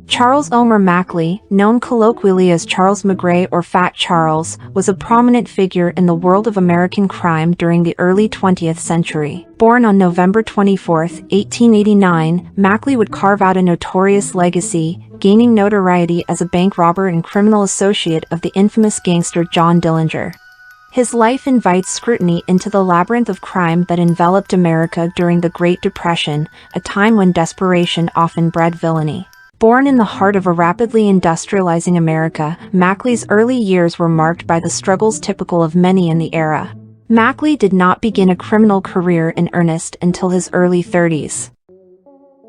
Charles Omer Makley, known colloquially as Charles McGray or Fat Charles, was a prominent figure in the world of American crime during the early 20th century. Born on November 24, 1889, Makley would carve out a notorious legacy, gaining notoriety as a bank robber and criminal associate of the infamous gangster John Dillinger. His life invites scrutiny into the labyrinth of crime that enveloped America during the Great Depression, a time when desperation often bred villainy. Born in the heart of a rapidly industrializing America, Makley's early years were marked by the struggles typical of many in the era. Makley did not begin a criminal career in earnest until his early 30s.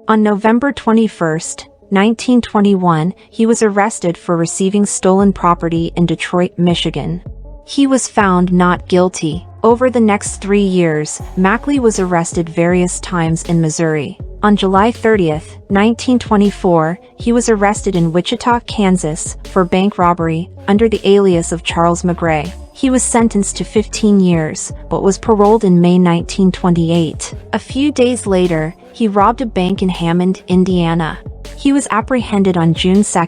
On November 21, 1921, he was arrested for receiving stolen property in Detroit, Michigan. He was found not guilty. Over the next 3 years, Makley was arrested various times in Missouri. On July 30, 1924, he was arrested in Wichita, Kansas, for bank robbery, under the alias of Charles McGray. He was sentenced to 15 years, but was paroled in May 1928. A few days later, he robbed a bank in Hammond, Indiana. He was apprehended on June 2,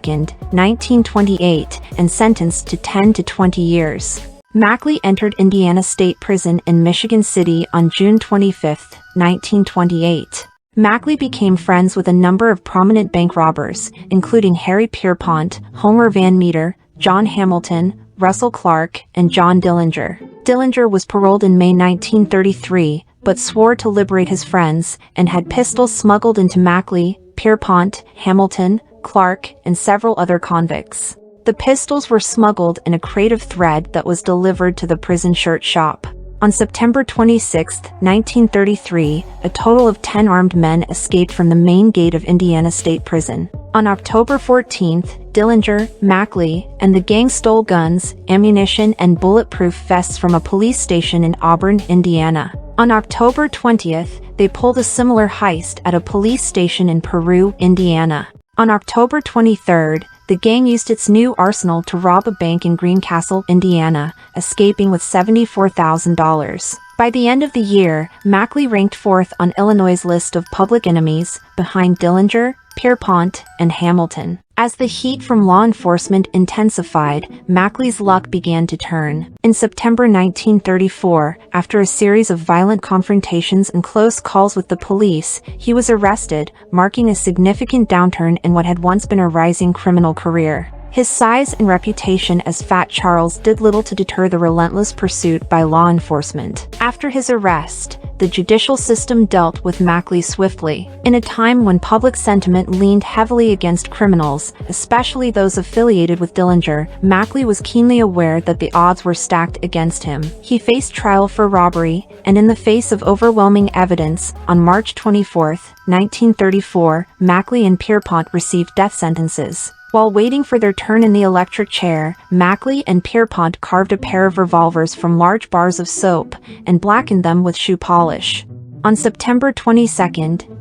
1928, and sentenced to 10 to 20 years. Makley entered Indiana State Prison in Michigan City on June 25, 1928. Makley became friends with a number of prominent bank robbers, including Harry Pierpont, Homer Van Meter, John Hamilton, Russell Clark, and John Dillinger. Dillinger was paroled in May 1933, but swore to liberate his friends, and had pistols smuggled into Makley, Pierpont, Hamilton, Clark, and several other convicts. The pistols were smuggled in a crate of thread that was delivered to the prison shirt shop. On September 26, 1933, a total of 10 armed men escaped from the main gate of Indiana State Prison. On October 14, Dillinger, Makley, and the gang stole guns, ammunition, and bulletproof vests from a police station in Auburn, Indiana. On October 20th, they pulled a similar heist at a police station in Peru, Indiana. On October 23rd, the gang used its new arsenal to rob a bank in Greencastle, Indiana, escaping with $74,000. By the end of the year, Makley ranked 4th on Illinois' list of public enemies, behind Dillinger, Pierpont, and Hamilton. As the heat from law enforcement intensified, Makley's luck began to turn. In September 1934, after a series of violent confrontations and close calls with the police, he was arrested, marking a significant downturn in what had once been a rising criminal career. His size and reputation as Fat Charles did little to deter the relentless pursuit by law enforcement. After his arrest, the judicial system dealt with Makley swiftly. In a time when public sentiment leaned heavily against criminals, especially those affiliated with Dillinger, Makley was keenly aware that the odds were stacked against him. He faced trial for robbery, and in the face of overwhelming evidence, on March 24, 1934, Makley and Pierpont received death sentences. While waiting for their turn in the electric chair, Makley and Pierpont carved a pair of revolvers from large bars of soap and blackened them with shoe polish. On September 22,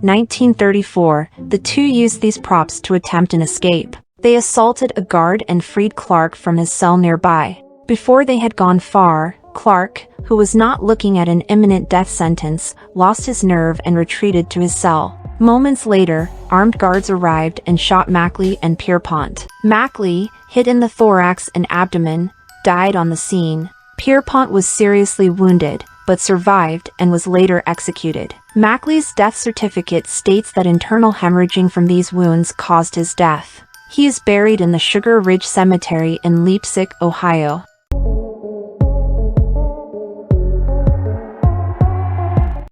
1934, the two used these props to attempt an escape. They assaulted a guard and freed Clark from his cell nearby. Before they had gone far, Clark, who was not looking at an imminent death sentence, lost his nerve and retreated to his cell. Moments later, armed guards arrived and shot Makley and Pierpont. Makley, hit in the thorax and abdomen, died on the scene. Pierpont was seriously wounded, but survived and was later executed. Makley's death certificate states that internal hemorrhaging from these wounds caused his death. He is buried in the Sugar Ridge Cemetery in Leipzig, Ohio.